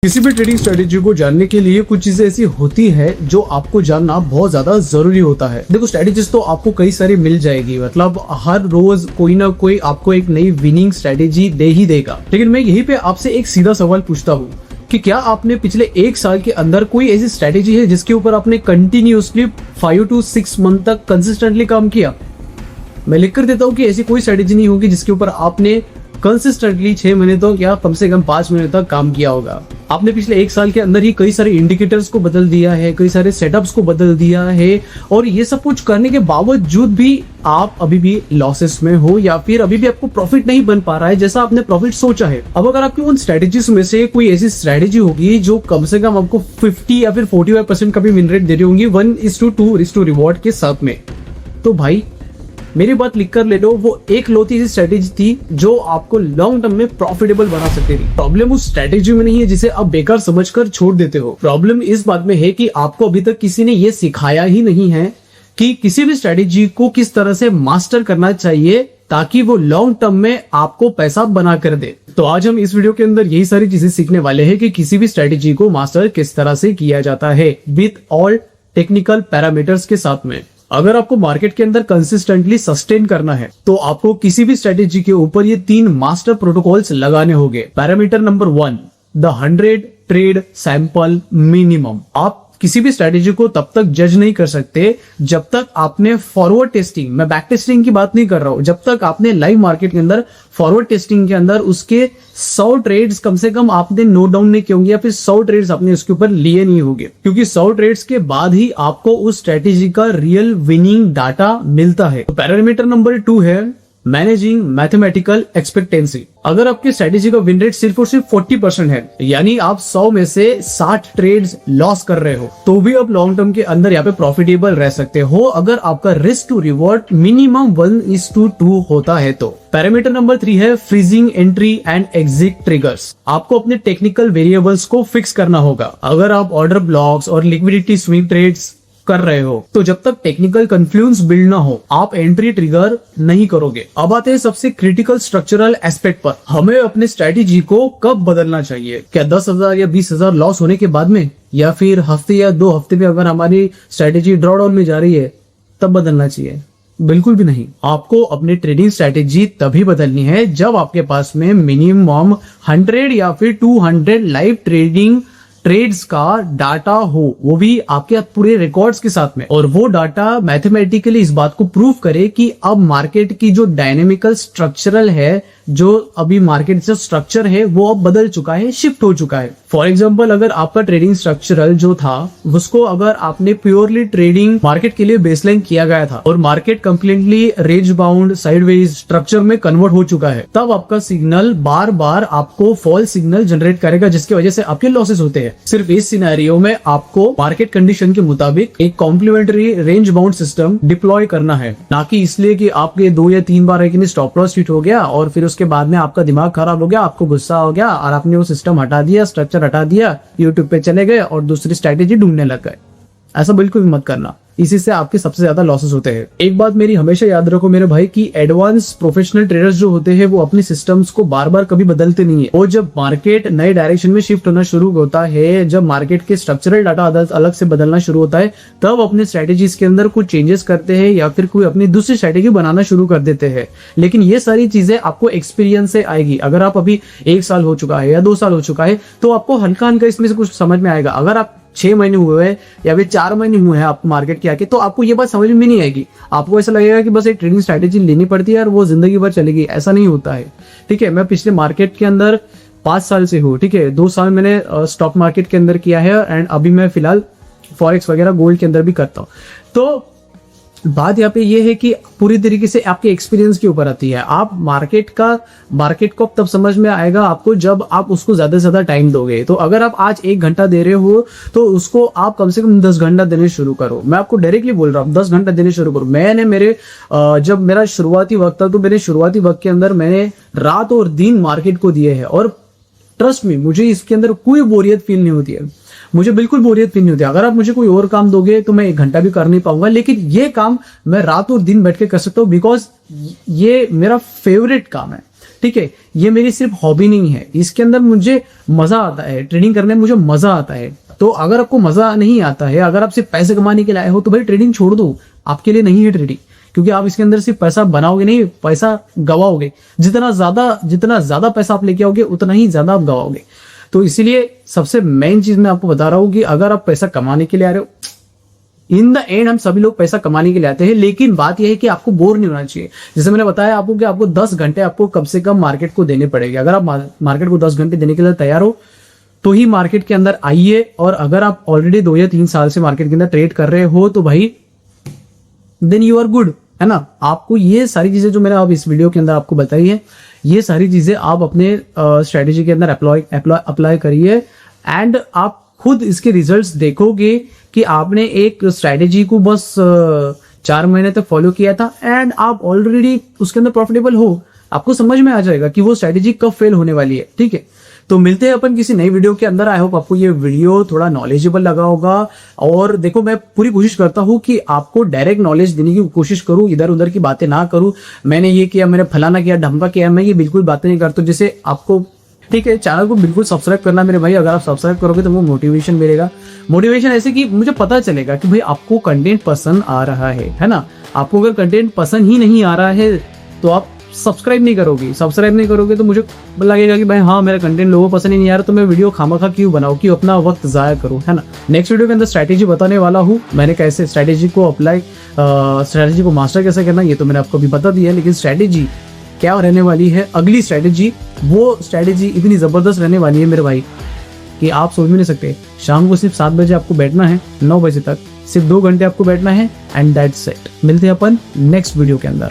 किसी भी trading strategy को जानने के लिए कुछ चीजें ऐसी होती है जो आपको जानना बहुत ज्यादा जरूरी होता है। देखो, स्ट्रेटेजीज तो आपको कई सारी मिल जाएगी, मतलब हर रोज कोई ना कोई आपको एक नई विनिंग स्ट्रेटेजी दे ही देगा। लेकिन मैं यहीं पे आपसे एक सीधा सवाल पूछता हूँ कि क्या आपने पिछले एक साल के अंदर कोई ऐसी स्ट्रेटेजी है जिसके ऊपर आपने कंटिन्यूअसली 5 to 6 मंथ तक कंसिस्टेंटली काम किया? मैं लिख कर देता हूँ कि ऐसी कोई स्ट्रेटेजी नहीं होगी जिसके ऊपर आपने कंसिस्टेंटली 6 महीने तक या कम से कम 5 महीने तक काम किया होगा। आपने पिछले एक साल के अंदर ही कई सारे इंडिकेटर्स को बदल दिया है, कई सारे सेटअप्स को बदल दिया है, और ये सब कुछ करने के बावजूद भी आप अभी भी लॉसेस में हो या फिर अभी भी आपको प्रॉफिट नहीं बन पा रहा है जैसा आपने प्रॉफिट सोचा है। अब अगर आपकी उन स्ट्रेटेजीज में से कोई ऐसी स्ट्रेटेजी होगी जो कम से कम आपको 50 या फिर 45% का भी विन रेट दे रही होंगी 1:2 रिवॉर्ड के साथ में, तो भाई मेरी बात लिख कर ले लो, वो एक लौती सी स्ट्रेटेजी थी जो आपको लॉन्ग टर्म में प्रॉफिटेबल बना सकती थी। प्रॉब्लम उस स्ट्रेटेजी में नहीं है जिसे आप बेकार समझकर छोड़ देते हो। प्रॉब्लम इस बात में है कि आपको अभी तक किसी ने ये सिखाया ही नहीं है कि किसी भी स्ट्रेटेजी को किस तरह से मास्टर करना चाहिए ताकि वो लॉन्ग टर्म में आपको पैसा बना कर दे। तो आज हम इस वीडियो के अंदर यही सारी चीजें सीखने वाले हैं कि किसी भी स्ट्रेटेजी को मास्टर किस तरह से किया जाता है विथ ऑल टेक्निकल पैरामीटर्स के साथ में। अगर आपको मार्केट के अंदर कंसिस्टेंटली सस्टेन करना है तो आपको किसी भी स्ट्रेटेजी के ऊपर ये 3 मास्टर प्रोटोकॉल्स लगाने होंगे। Parameter number 1, the 100 trade sample minimum. आप किसी भी स्ट्रेटेजी को तब तक जज नहीं कर सकते जब तक आपने फॉरवर्ड टेस्टिंग, मैं बैक टेस्टिंग की बात नहीं कर रहा हूं, जब तक आपने लाइव मार्केट के अंदर फॉरवर्ड टेस्टिंग के अंदर उसके 100 ट्रेड्स कम से कम आपने नोट डाउन नहीं किए होंगे या फिर 100 ट्रेड्स आपने उसके ऊपर लिए नहीं होंगे, क्योंकि 100 ट्रेड्स के बाद ही आपको उस स्ट्रेटेजी का रियल विनिंग डाटा मिलता है। तो पैरामीटर नंबर 2 है मैनेजिंग मैथमेटिकल एक्सपेक्टेंसी। अगर आपकी स्ट्रेटेजी का विन रेट सिर्फ और सिर्फ 40% है, यानी आप 100 में से 60 ट्रेड्स लॉस कर रहे हो, तो भी आप लॉन्ग टर्म के अंदर यहाँ पे प्रॉफिटेबल रह सकते हो अगर आपका रिस्क टू रिवॉर्ड मिनिमम 1:2 होता है तो। पैरामीटर नंबर 3 है freezing entry and exit triggers. आपको अपने टेक्निकल वेरिएबल्स को फिक्स करना होगा। अगर आप ऑर्डर ब्लॉक्स और लिक्विडिटी स्विंग ट्रेड्स कर रहे हो तो जब तक टेक्निकल कन्फ्लुएंस बिल्ड ना हो आप एंट्री ट्रिगर नहीं करोगे। अब आते हैं सबसे क्रिटिकल स्ट्रक्चरल एस्पेक्ट पर। हमें अपने स्ट्रेटेजी को कब बदलना चाहिए? क्या 10,000 या 20,000 लॉस होने के बाद में, या फिर हफ्ते या 2 हफ्ते में अगर हमारी स्ट्रेटेजी ड्रॉडाउन में जा रही है तब बदलना चाहिए? बिल्कुल भी नहीं। आपको अपनी ट्रेडिंग स्ट्रेटेजी तभी बदलनी है जब आपके पास में मिनिमम 100 या फिर 200 लाइव ट्रेडिंग ट्रेड्स का डाटा हो, वो भी आपके पूरे रिकॉर्ड्स के साथ में, और वो डाटा मैथमेटिकली इस बात को प्रूव करे कि अब मार्केट की जो डायनेमिकल स्ट्रक्चरल है, जो अभी मार्केट जो स्ट्रक्चर है वो अब बदल चुका है, शिफ्ट हो चुका है। फॉर एग्जांपल, अगर आपका ट्रेडिंग स्ट्रक्चरल जो था उसको अगर आपने प्योरली ट्रेडिंग मार्केट के लिए बेसलाइन किया गया था और market completely range bound sideways structure में कन्वर्ट हो चुका है, तब आपका सिग्नल बार बार आपको फॉल सिग्नल जनरेट करेगा जिसकी वजह से आपके लॉसेस होते हैं। सिर्फ इस सिनेरियो में आपको मार्केट कंडीशन के मुताबिक एक complementary range bound system deploy करना है, ना कि इसलिए कि आपके 2 या 3 बार स्टॉप लॉस हिट हो गया और फिर उसके बाद में आपका दिमाग खराब हो गया, आपको गुस्सा हो गया और आपने वो सिस्टम हटा दिया, स्ट्रक्चर हटा दिया, यूट्यूब पे चले गए और दूसरी स्ट्रेटेजी ढूंढने लग गए। ऐसा बिल्कुल भी मत करना, इसी से आपके सबसे ज्यादा लॉसेस होते हैं। एक बात मेरी हमेशा याद रखो मेरे भाई कि एडवांस प्रोफेशनल ट्रेडर्स जो होते हैं वो अपने सिस्टम्स को बार बार कभी बदलते नहीं है। और जब मार्केट नए डायरेक्शन में शिफ्ट होना शुरू होता है, जब मार्केट के स्ट्रक्चरल डाटा अलग से बदलना शुरू होता है, तब अपने स्ट्रेटेजीज के अंदर कुछ चेंजेस करते हैं या फिर कोई अपनी दूसरी स्ट्रेटेजी बनाना शुरू कर देते हैं। लेकिन ये सारी चीजें आपको एक्सपीरियंस से आएगी। अगर आप अभी 1 साल हो चुका है या 2 साल हो चुका है तो आपको हल्का हल्का इसमें से कुछ समझ में आएगा। अगर आप 6 महीने हुए हैं या फिर 4 महीने हुए हैं आप मार्केट के आके, तो आपको ये बात समझ में नहीं आएगी। आपको ऐसा लगेगा कि बस एक ट्रेडिंग स्ट्रैटेजी लेनी पड़ती है और वो जिंदगी भर चलेगी। ऐसा नहीं होता है, ठीक है। मैं पिछले मार्केट के अंदर 5 साल से हूँ, ठीक है। 2 साल मैंने स्टॉक मार्केट के अंदर किया है एंड अभी मैं फिलहाल फॉरेक्स वगैरह गोल्ड के अंदर भी करता हूँ। तो बात यहाँ पे ये है कि पूरी तरीके से आपके एक्सपीरियंस के ऊपर आती है। आप मार्केट को तब समझ में आएगा आपको जब आप उसको ज्यादा से ज्यादा टाइम दोगे। तो अगर आप आज 1 घंटा दे रहे हो तो उसको आप कम से कम 10 घंटा देने शुरू करो। मैं आपको डायरेक्टली बोल रहा हूँ 10 घंटा देने शुरू करो। मैंने जब मेरा शुरुआती वक्त था तो मेरे शुरुआती वक्त के अंदर मैंने रात और दिन मार्केट को दिए हैं और ट्रस्ट मी मुझे इसके अंदर कोई बोरियत फील नहीं होती है। मुझे बिल्कुल बोरियत फील नहीं होती। अगर आप मुझे कोई और काम दोगे तो मैं 1 घंटा भी कर नहीं पाऊंगा, लेकिन ये काम मैं रात और दिन बैठ के कर सकता हूँ बिकॉज ये मेरा फेवरेट काम है। ठीक है, ये मेरी सिर्फ हॉबी नहीं है, इसके अंदर मुझे मजा आता है, ट्रेडिंग करने में मुझे मजा आता है। तो अगर आपको मजा नहीं आता है, अगर आप सिर्फ पैसे कमाने के लिए आए हो, तो भाई ट्रेडिंग छोड़ दो, आपके लिए नहीं है ट्रेडिंग। क्योंकि आप इसके अंदर सिर्फ पैसा बनाओगे नहीं, पैसा गवाओगे। जितना ज्यादा पैसा आप लेके आओगे उतना ही ज्यादा आप गवाओगे। तो इसीलिए सबसे मेन चीज मैं आपको बता रहा हूं कि अगर आप पैसा कमाने के लिए आ रहे हो, इन द एंड हम सभी लोग पैसा कमाने के लिए आते हैं, लेकिन बात यह है कि आपको बोर नहीं होना चाहिए। जैसे मैंने बताया आपको कि आपको 10 घंटे आपको कम से कम मार्केट को देने पड़ेंगे। अगर आप मार्केट को 10 घंटे देने के लिए तैयार हो तो ही मार्केट के अंदर आइए। और अगर आप ऑलरेडी 2 या 3 साल से मार्केट के अंदर ट्रेड कर रहे हो तो भाई देन यू आर गुड, है ना। आपको ये सारी चीजें जो मैंने अब इस वीडियो के अंदर आपको बताई है, ये सारी चीजें आप अपने स्ट्रेटेजी के अंदर अप्लाई करिए एंड आप खुद इसके रिजल्ट्स देखोगे कि आपने एक स्ट्रेटेजी को बस 4 महीने तक फॉलो किया था एंड आप ऑलरेडी उसके अंदर प्रॉफिटेबल हो। आपको समझ में आ जाएगा कि वो स्ट्रेटेजी कब फेल होने वाली है, ठीक है। तो मिलते हैं अपन किसी नई वीडियो के अंदर। आई होप आपको ये वीडियो थोड़ा नॉलेजेबल लगा होगा। और देखो, मैं पूरी कोशिश करता हूँ कि आपको डायरेक्ट नॉलेज देने की कोशिश करूँ, इधर उधर की बातें ना करूँ। मैंने ये किया, मैंने फलाना किया, ढमका किया, मैं ये बिल्कुल बातें नहीं करता जिससे आपको, ठीक है। चैनल को बिल्कुल सब्सक्राइब करना मेरे भाई। अगर आप सब्सक्राइब करोगे तो वो मोटिवेशन मिलेगा। मोटिवेशन ऐसे कि मुझे पता चलेगा कि भाई आपको कंटेंट पसंद आ रहा है ना। आपको अगर कंटेंट पसंद ही नहीं आ रहा है तो आप सब्सक्राइब नहीं करोगे तो मुझे लगेगा कि भाई हाँ, मेरा कंटेंट लोगों को पसंद ही नहीं आ रहा, तो मैं वीडियो खामखा क्यों बनाऊं, क्यों अपना वक्त जाया करूं, है ना। नेक्स्ट वीडियो के अंदर स्ट्रैटेजी बताने वाला हूं, मैंने कैसे स्ट्रैटेजी को मास्टर कैसे करना, ये तो मैंने आपको अभी बता दिया है। लेकिन स्ट्रैटेजी क्या रहने वाली है, अगली स्ट्रैटेजी, वो स्ट्रैटेजी इतनी जबरदस्त रहने वाली है मेरे भाई कि आप सोच भी नहीं सकते। शाम को सिर्फ 7 बजे आपको बैठना है, 9 बजे तक सिर्फ 2 घंटे आपको बैठना है एंड दैट्स इट। मिलते हैं अपन नेक्स्ट वीडियो के अंदर।